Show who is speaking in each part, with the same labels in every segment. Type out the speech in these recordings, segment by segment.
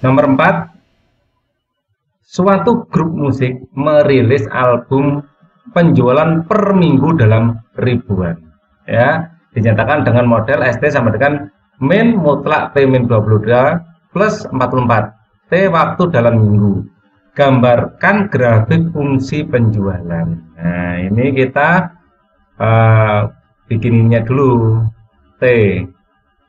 Speaker 1: Nomor 4, suatu grup musik merilis album penjualan per minggu dalam ribuan. Ya, dinyatakan dengan model ST sama dengan min mutlak T min 22 plus 44 T waktu dalam minggu. Gambarkan grafik fungsi penjualan. Nah, ini kita bikinnya dulu. T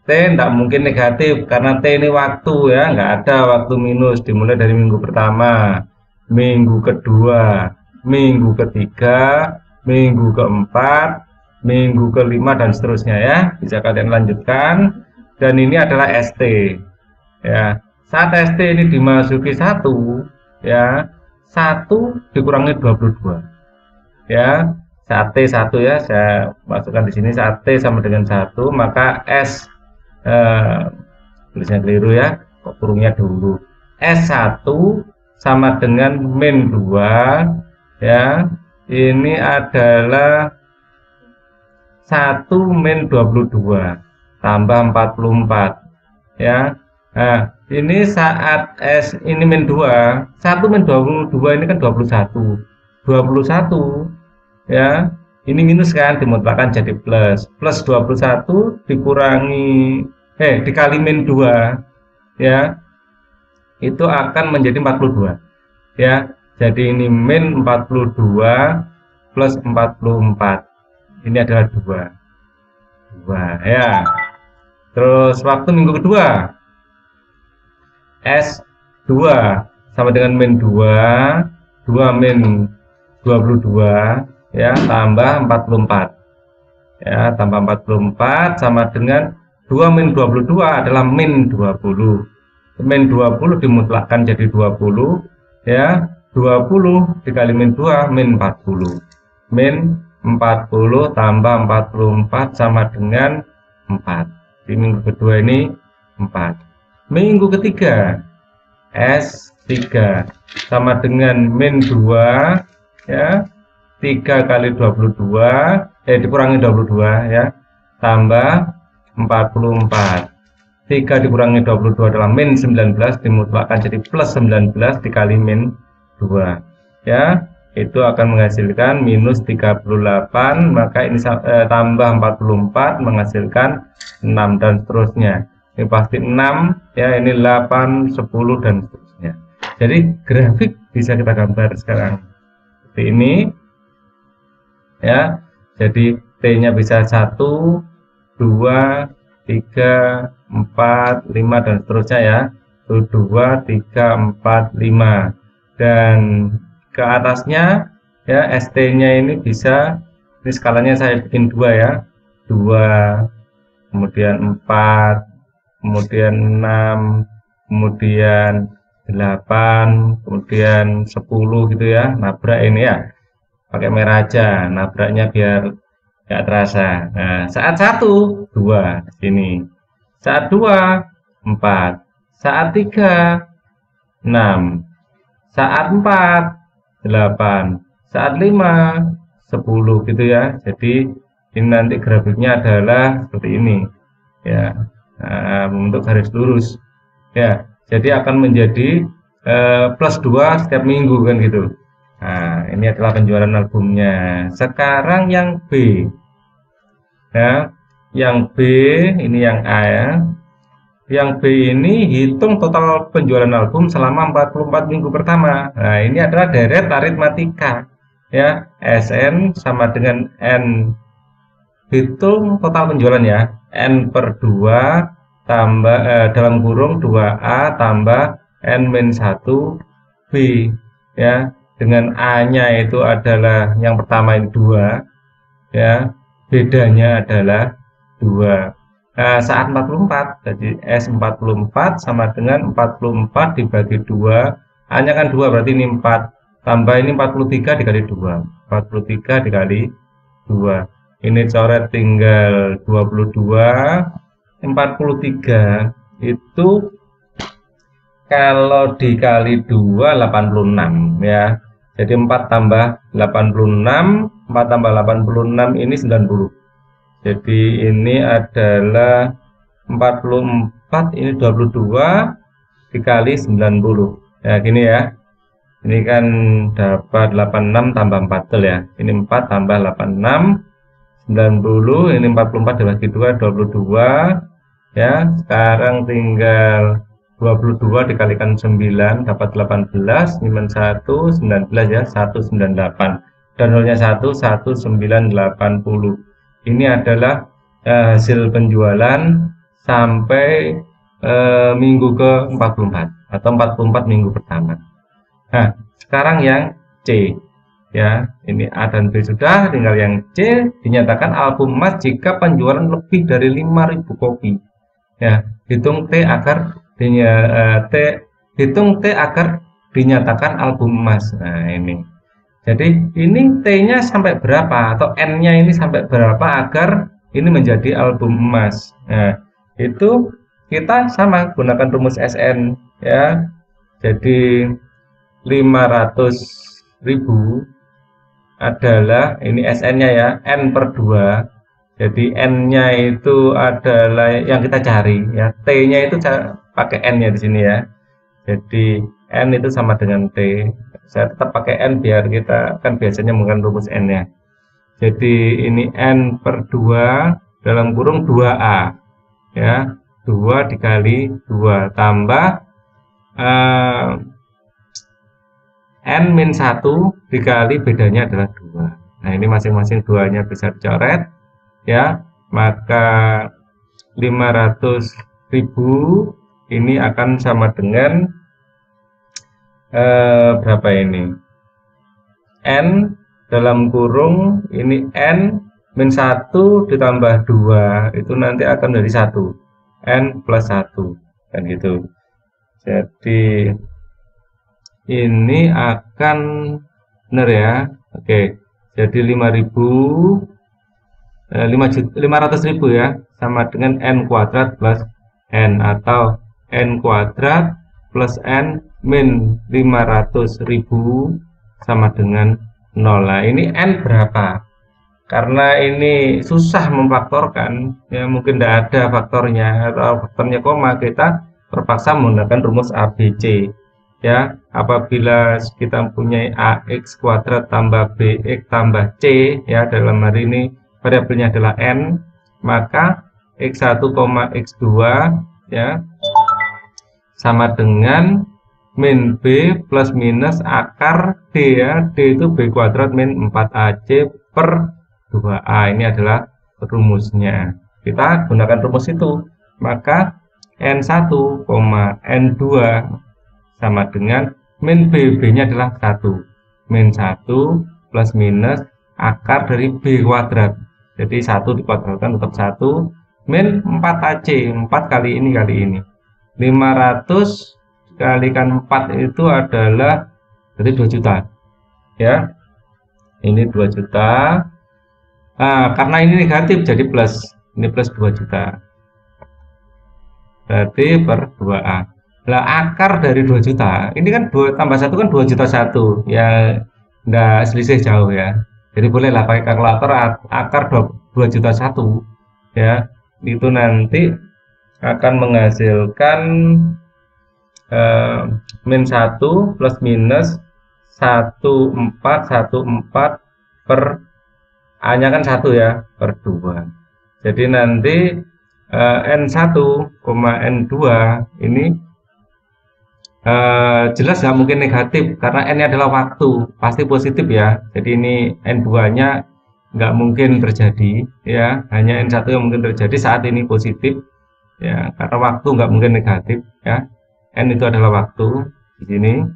Speaker 1: tidak mungkin negatif karena T ini waktu ya, nggak ada waktu minus. Dimulai dari minggu pertama, minggu kedua, minggu ketiga, minggu keempat, minggu kelima dan seterusnya ya. Bisa kalian lanjutkan. Dan ini adalah ST ya. Saat ST ini dimasuki 1 ya, 1 dikurangi 22 ya. Saat T1 ya, saya masukkan di sini. Saat T sama dengan 1, maka S tulisnya keliru ya, kok kurungnya dulu. S1 sama dengan min 2 ya. Ini adalah 1 min 22 tambah 44 ya. Nah, ini saat S ini min 2, 1 min 22 ini kan 21 ya. Ini minus kan, dimutlakkan jadi plus 21 dikurangi dikali min 2 ya, itu akan menjadi 42 ya. Jadi ini min 42 plus 44, ini adalah 2 ya. Terus waktu minggu kedua, S2 sama dengan min 2 min 22 ya, tambah 44 ya, tambah 44 sama dengan 2 min 22 adalah min 20. Min 20 dimutlakkan jadi 20 ya. 20 dikali min 2 min 40. Min 40 tambah 44 sama dengan 4. Di minggu kedua ini 4. Minggu ketiga S3 sama dengan min 2 ya, 3 kali 22 dikurangi 22 ya, tambah 44. 3 dikurangi 22 adalah min 19, dimutlakkan jadi plus 19 dikali min 2 ya, itu akan menghasilkan minus 38. Maka ini tambah 44 menghasilkan 6 dan seterusnya. Ini pasti 6 ya, ini 8, 10 dan seterusnya. Jadi grafik bisa kita gambar sekarang seperti ini ya. Jadi T-nya bisa 1, 2, 3, 4, 5 dan seterusnya ya. 2, 3, 4, 5 dan ke atasnya ya, ST-nya ini bisa, ini skalanya saya bikin 2 ya. 2, kemudian 4, kemudian 6, kemudian 8, kemudian 10 gitu ya. Nabrak ini ya, pakai merah aja nabraknya biar nggak terasa. Nah, saat 1, 2 sini, saat 2, 4, saat 3, 6, saat 4, 8, saat 5, 10 gitu ya. Jadi ini nanti grafiknya adalah seperti ini ya. Nah, membentuk garis lurus ya. Jadi akan menjadi plus 2 setiap minggu kan gitu. Nah, ini adalah penjualan albumnya. Sekarang yang B ya. Yang B ini yang A ya. Yang B ini hitung total penjualan album selama 44 minggu pertama. Nah, ini adalah deret aritmatika ya. SN sama dengan N, hitung total penjualan ya, N per 2 tambah dalam kurung 2A tambah N-1 B ya. Dengan A nya itu adalah yang pertama ini 2 ya, bedanya adalah 2. Nah, saat 44, jadi S44 sama dengan 44 dibagi 2, A nya kan 2, berarti ini 4, tambah ini 43 dikali 2, 43 dikali 2, ini coret tinggal 22. 43 itu kalau dikali 2 86 ya. Jadi 4 tambah 86, 4 tambah 86 ini 90. Jadi ini adalah 44, ini 22 dikali 90. Ya gini ya. Ini kan dapat 86 tambah 4 betul ya. Ini 4 tambah 86 90, ini 44 dibagi 2 22 ya. Sekarang tinggal 22 dikalikan 9 dapat 18, min 1 19 ya, 198 dan nolnya 1 1980. Ini adalah hasil penjualan sampai minggu ke 44 atau 44 minggu pertama. Nah, sekarang yang C ya, ini A dan B sudah, tinggal yang C. Dinyatakan album emas jika penjualan lebih dari 5.000 kopi. Ya, hitung T agar dinyatakan album emas. Nah, ini. Jadi ini T-nya sampai berapa atau N-nya ini sampai berapa agar ini menjadi album emas. Nah, itu kita sama gunakan rumus SN ya. Jadi 500.000 adalah ini SN-nya ya, N per 2. Jadi N-nya itu adalah yang kita cari ya. T-nya itu pakai N-nya di sini ya. Jadi N itu sama dengan T. Saya tetap pakai N biar kita kan biasanya menggunakan rumus N-nya. Jadi ini N per 2 dalam kurung 2A ya. 2 dikali 2 tambah N min 1 dikali bedanya adalah 2. Nah, ini masing-masing 2-nya bisa dicoret ya. Maka 500.000 ini akan sama dengan berapa ini? N dalam kurung ini N min 1 ditambah 2 itu nanti akan menjadi 1. N plus 1 kan gitu. Jadi ini akan benar ya. Oke, jadi 500.000 ya sama dengan N kuadrat plus N atau N kuadrat plus N min 500.000 sama dengan 0. Nah, ini N berapa? Karena ini susah memfaktorkan ya, mungkin tidak ada faktornya atau faktornya koma, kita terpaksa menggunakan rumus ABC ya. Apabila kita mempunyai AX kuadrat tambah BX tambah C ya, dalam hari ini variabelnya adalah N, maka X1, X2 ya sama dengan min B plus minus akar D ya. D itu B kuadrat min 4AC per 2A. Ini adalah rumusnya. Kita gunakan rumus itu. Maka N1, N2 sama dengan min B. B-nya adalah 1. Min 1 plus minus akar dari B kuadrat. Jadi 1 dikuadratkan tetap 1. Min 4AC. 4 kali ini kali ini. 500 dikalikan 4 itu adalah jadi 2 juta ya. Ini 2 juta. Nah, karena ini negatif jadi plus. Ini plus 2 juta berarti per 2A. Nah, akar dari 2 juta ini kan 2 tambah 1 kan 2 juta 1 ya, enggak selisih jauh ya. Jadi bolehlah pakai kalkulator akar 2 juta 1 ya. Itu nanti akan menghasilkan min 1 plus minus 1414 per A nya kan 1 ya, per 2. Jadi nanti N1, N2 ini jelas nggak mungkin negatif karena N nya adalah waktu, pasti positif ya. Jadi ini N2 nya nggak mungkin terjadi ya, hanya N1 yang mungkin terjadi saat ini positif ya, karena waktu nggak mungkin negatif ya. N itu adalah waktu di sini.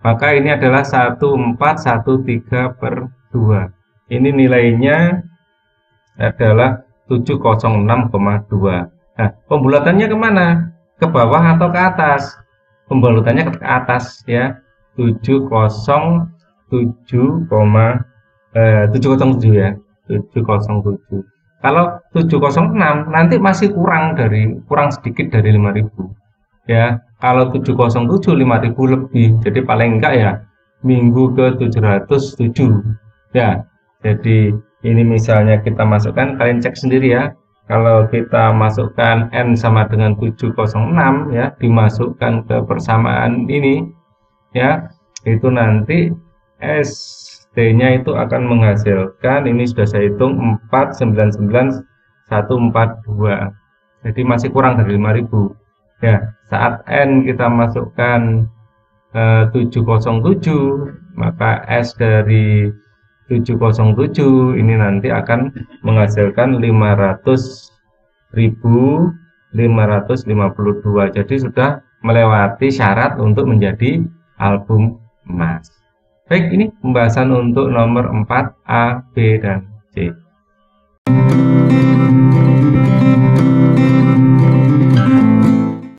Speaker 1: Maka ini adalah 1413 per 2. Ini nilainya adalah 706,2. Nah, pembulatannya kemana? Ke bawah atau ke atas? Pembulatannya ke atas ya. 707 ya. 707. Kalau 706 nanti masih kurang sedikit dari 5.000. Ya, kalau 707 5.000 lebih. Jadi paling enggak ya minggu ke 707 ya. Jadi ini misalnya kita masukkan, kalian cek sendiri ya. kalau kita masukkan N sama dengan 706 ya, dimasukkan ke persamaan ini ya, itu nanti SD-nya itu akan menghasilkan, ini sudah saya hitung, 499.142. Jadi masih kurang dari 5.000 ya. Saat N kita masukkan 707, maka S dari 707 ini nanti akan menghasilkan 500.552. Jadi sudah melewati syarat untuk menjadi album emas. Baik, ini pembahasan untuk nomor 4 A, B, dan C.